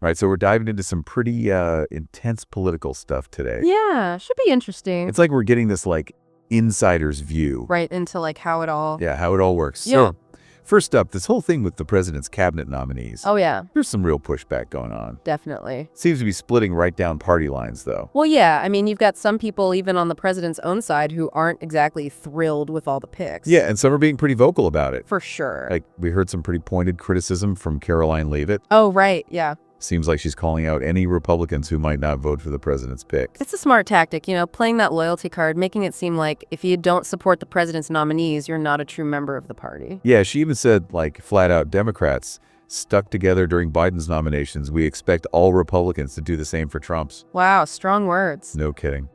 Right, so we're diving into some pretty intense political stuff today. Yeah, should be interesting. It's like we're getting this, like, insider's view. Right into like how it all. Yeah, how it all works. Yeah. So, first up, this whole thing with the president's cabinet nominees. Oh yeah, There's some real pushback going on. definitely. Seems to be splitting right down party lines, though. Well, yeah, I mean, you've got some people even on the president's own side who aren't exactly thrilled with all the picks. Yeah, and some are being pretty vocal about it. For sure. Like, we heard some pretty pointed criticism from Caroline Leavitt. Oh, right, yeah. Seems like she's calling out any Republicans who might not vote for the president's pick. It's a smart tactic, playing that loyalty card, making it seem like if you don't support the president's nominees, you're not a true member of the party. Yeah, she even said, like, flat out, Democrats stuck together during Biden's nominations. We expect all Republicans to do the same for Trump's. Wow, strong words. No kidding.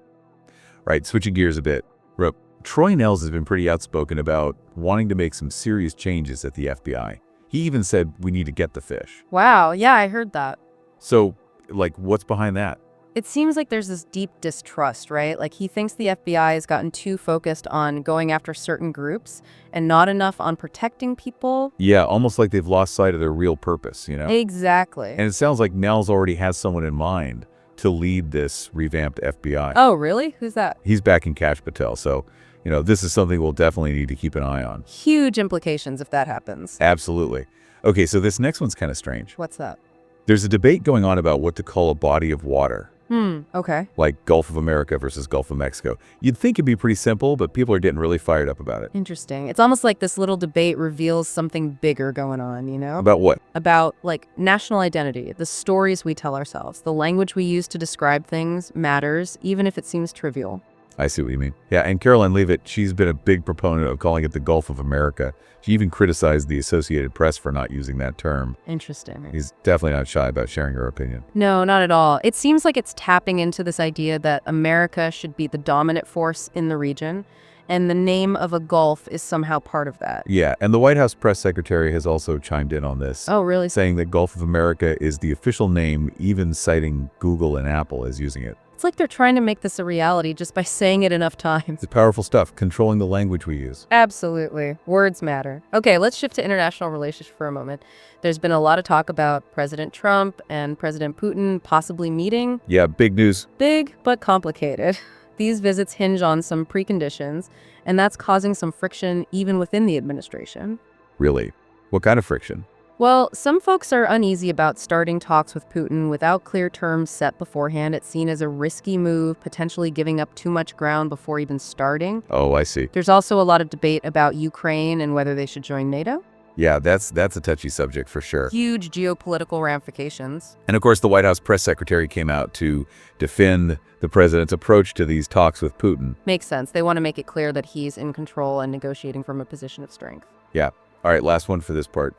Right, switching gears a bit. Troy Nehls has been pretty outspoken about wanting to make some serious changes at the FBI. He even said we need to get the fish. Wow, yeah, I heard that. So, like, what's behind that? It seems like there's this deep distrust, right? Like he thinks the FBI has gotten too focused on going after certain groups and not enough on protecting people. Yeah, almost like they've lost sight of their real purpose, Exactly. And it sounds like Nehls already has someone in mind to lead this revamped FBI. Oh, really? Who's that? He's backing Kash Patel, so, this is something we'll definitely need to keep an eye on. Huge implications if that happens. Absolutely. Okay, so this next one's kind of strange. What's that? There's a debate going on about what to call a body of water. Okay. Like Gulf of America versus Gulf of Mexico. You'd think it'd be pretty simple, but people are getting really fired up about it. Interesting. It's almost like this little debate reveals something bigger going on, About what? About, like, national identity, the stories we tell ourselves, the language we use to describe things matters, even if it seems trivial. I see what you mean. Yeah, and Caroline Leavitt, she's been a big proponent of calling it the Gulf of America. She even criticized the Associated Press for not using that term. Interesting. He's definitely not shy about sharing her opinion. No, not at all. It seems like it's tapping into this idea that America should be the dominant force in the region, and the name of a gulf is somehow part of that. Yeah, and the White House press secretary has also chimed in on this. Oh, really? Saying that Gulf of America is the official name, even citing Google and Apple as using it. It's like they're trying to make this a reality just by saying it enough times. It's powerful stuff, controlling the language we use. Absolutely. Words matter. Okay, let's shift to international relations for a moment. There's been a lot of talk about President Trump and President Putin possibly meeting. Yeah, big news. Big, but complicated. These visits hinge on some preconditions, and that's causing some friction even within the administration. Really? What kind of friction? Well, some folks are uneasy about starting talks with Putin without clear terms set beforehand. It's seen as a risky move, potentially giving up too much ground before even starting. Oh, I see. There's also a lot of debate about Ukraine and whether they should join NATO. Yeah, that's a touchy subject for sure. Huge geopolitical ramifications. And of course, the White House press secretary came out to defend the president's approach to these talks with Putin. Makes sense. They want to make it clear that he's in control and negotiating from a position of strength. Yeah. All right, last one for this part.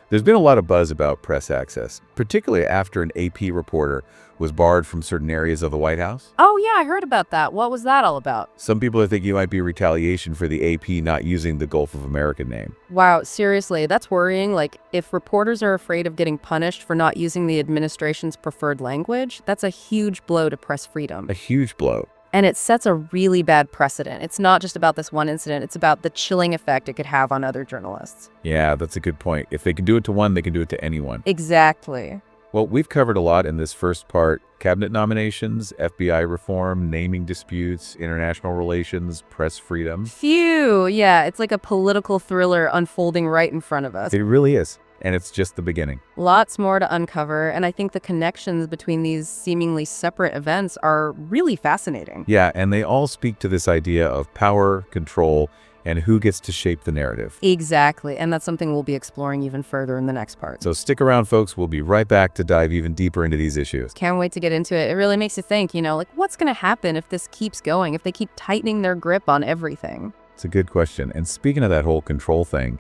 There's been a lot of buzz about press access, particularly after an AP reporter was barred from certain areas of the White House. Oh, yeah, I heard about that. What was that all about? Some people are thinking it might be retaliation for the AP not using the Gulf of America name. Wow, seriously, that's worrying. Like, if reporters are afraid of getting punished for not using the administration's preferred language, that's a huge blow to press freedom. A huge blow. And it sets a really bad precedent. It's not just about this one incident. It's about the chilling effect it could have on other journalists. Yeah, that's a good point. If they can do it to one, they can do it to anyone. Exactly. Well, we've covered a lot in this first part. Cabinet nominations, FBI reform, naming disputes, international relations, press freedom. Phew, yeah, it's like a political thriller unfolding right in front of us. It really is. And it's just the beginning. Lots more to uncover, and I think the connections between these seemingly separate events are really fascinating. Yeah, and they all speak to this idea of power, control, and who gets to shape the narrative. Exactly, and that's something we'll be exploring even further in the next part. So stick around, folks. We'll be right back to dive even deeper into these issues. Can't wait to get into it. It really makes you think, like what's going to happen if this keeps going, if they keep tightening their grip on everything? It's a good question. And speaking of that whole control thing,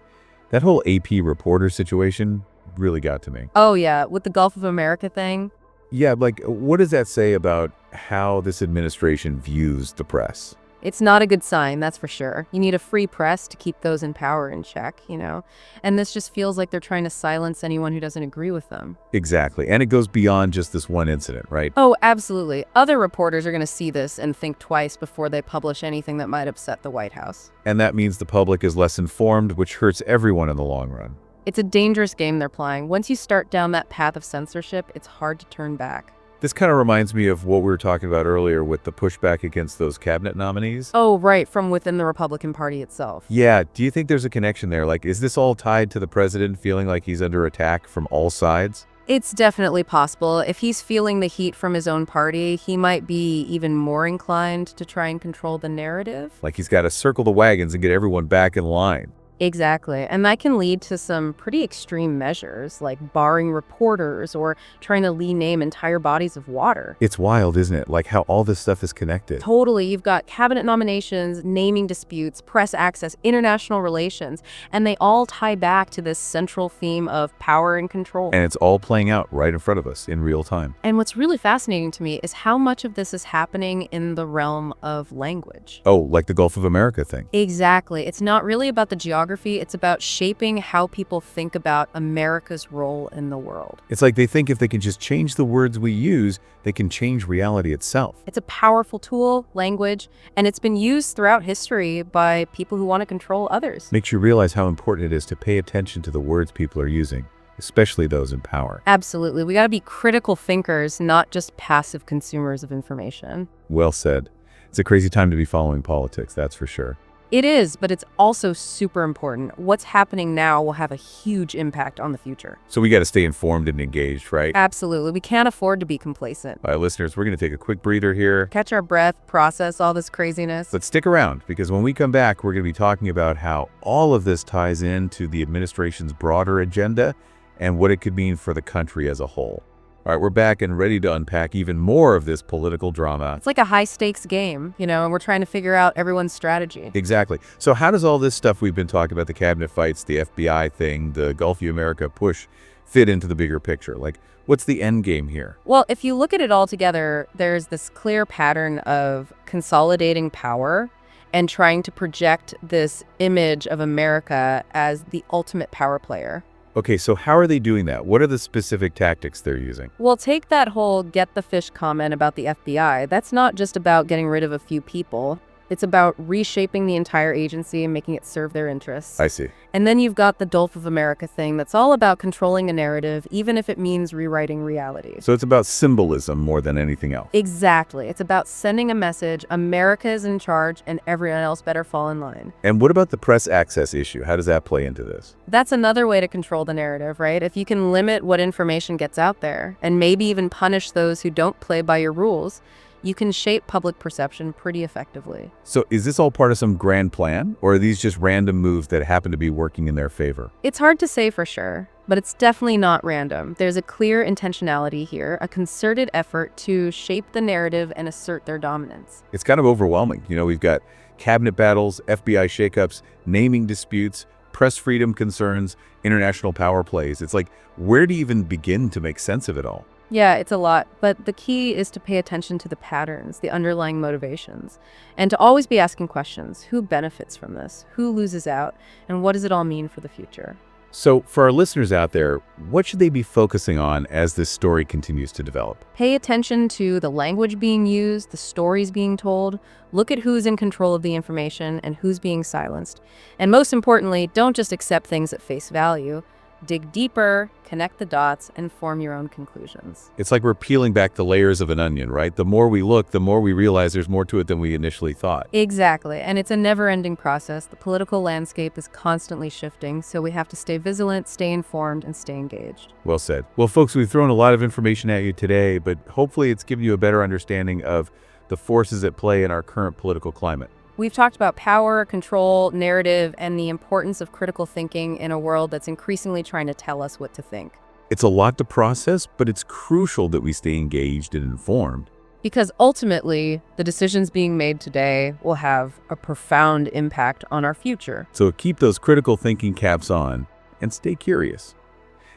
that whole AP reporter situation really got to me. Oh, yeah, with the Gulf of America thing. Yeah, like, what does that say about how this administration views the press? It's not a good sign, that's for sure. You need a free press to keep those in power in check, And this just feels like they're trying to silence anyone who doesn't agree with them. Exactly. And it goes beyond just this one incident, right? Oh, absolutely. Other reporters are going to see this and think twice before they publish anything that might upset the White House. And that means the public is less informed, which hurts everyone in the long run. It's a dangerous game they're playing. Once you start down that path of censorship, it's hard to turn back. This kind of reminds me of what we were talking about earlier with the pushback against those cabinet nominees. Oh, right, from within the Republican Party itself. Yeah, do you think there's a connection there? Like, is this all tied to the president feeling like he's under attack from all sides? It's definitely possible. If he's feeling the heat from his own party, he might be even more inclined to try and control the narrative. Like he's got to circle the wagons and get everyone back in line. Exactly. And that can lead to some pretty extreme measures, like barring reporters or trying to rename entire bodies of water. It's wild, isn't it? Like how all this stuff is connected. Totally. You've got cabinet nominations, naming disputes, press access, international relations, and they all tie back to this central theme of power and control. And it's all playing out right in front of us in real time. And what's really fascinating to me is how much of this is happening in the realm of language. Oh, like the Gulf of America thing. Exactly. It's not really about the geography. It's about shaping how people think about America's role in the world. It's like they think if they can just change the words we use, they can change reality itself. It's a powerful tool, language, and it's been used throughout history by people who want to control others. Makes you realize how important it is to pay attention to the words people are using, especially those in power. Absolutely. We got to be critical thinkers, not just passive consumers of information. Well said. It's a crazy time to be following politics, that's for sure. It is, but it's also super important. What's happening now will have a huge impact on the future. So we got to stay informed and engaged, right? Absolutely. We can't afford to be complacent. All right, listeners, we're going to take a quick breather here. Catch our breath, process all this craziness. But stick around, because when we come back, we're going to be talking about how all of this ties into the administration's broader agenda and what it could mean for the country as a whole. All right, we're back and ready to unpack even more of this political drama. It's like a high-stakes game, and we're trying to figure out everyone's strategy. Exactly. So how does all this stuff we've been talking about, the cabinet fights, the FBI thing, the Gulf of America push, fit into the bigger picture? Like, what's the end game here? Well, if you look at it all together, there's this clear pattern of consolidating power and trying to project this image of America as the ultimate power player. Okay, so how are they doing that? What are the specific tactics they're using? Well, take that whole get the fish comment about the FBI. That's not just about getting rid of a few people. It's about reshaping the entire agency and making it serve their interests. I see. And then you've got the Gulf of America thing that's all about controlling a narrative, even if it means rewriting reality. So it's about symbolism more than anything else. Exactly. It's about sending a message, America is in charge and everyone else better fall in line. And what about the press access issue? How does that play into this? That's another way to control the narrative, right? If you can limit what information gets out there and maybe even punish those who don't play by your rules, you can shape public perception pretty effectively. So is this all part of some grand plan, or are these just random moves that happen to be working in their favor? It's hard to say for sure, but it's definitely not random. There's a clear intentionality here, a concerted effort to shape the narrative and assert their dominance. It's kind of overwhelming. We've got cabinet battles, FBI shakeups, naming disputes, press freedom concerns, international power plays. It's like, where do you even begin to make sense of it all? Yeah, it's a lot, but the key is to pay attention to the patterns, the underlying motivations, and to always be asking questions. Who benefits from this? Who loses out? And what does it all mean for the future? So for our listeners out there, what should they be focusing on as this story continues to develop? Pay attention to the language being used, the stories being told. Look at who's in control of the information and who's being silenced. And most importantly, don't just accept things at face value. Dig deeper, connect the dots, and form your own conclusions. It's like we're peeling back the layers of an onion, right? The more we look, the more we realize there's more to it than we initially thought. Exactly, and it's a never-ending process. The political landscape is constantly shifting, so we have to stay vigilant, stay informed, and stay engaged. Well said. Well, folks, we've thrown a lot of information at you today, but hopefully it's given you a better understanding of the forces at play in our current political climate. We've talked about power, control, narrative, and the importance of critical thinking in a world that's increasingly trying to tell us what to think. It's a lot to process, but it's crucial that we stay engaged and informed. Because ultimately, the decisions being made today will have a profound impact on our future. So keep those critical thinking caps on and stay curious.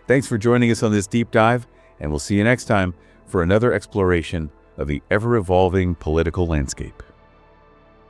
Thanks for joining us on this deep dive, and we'll see you next time for another exploration of the ever-evolving political landscape.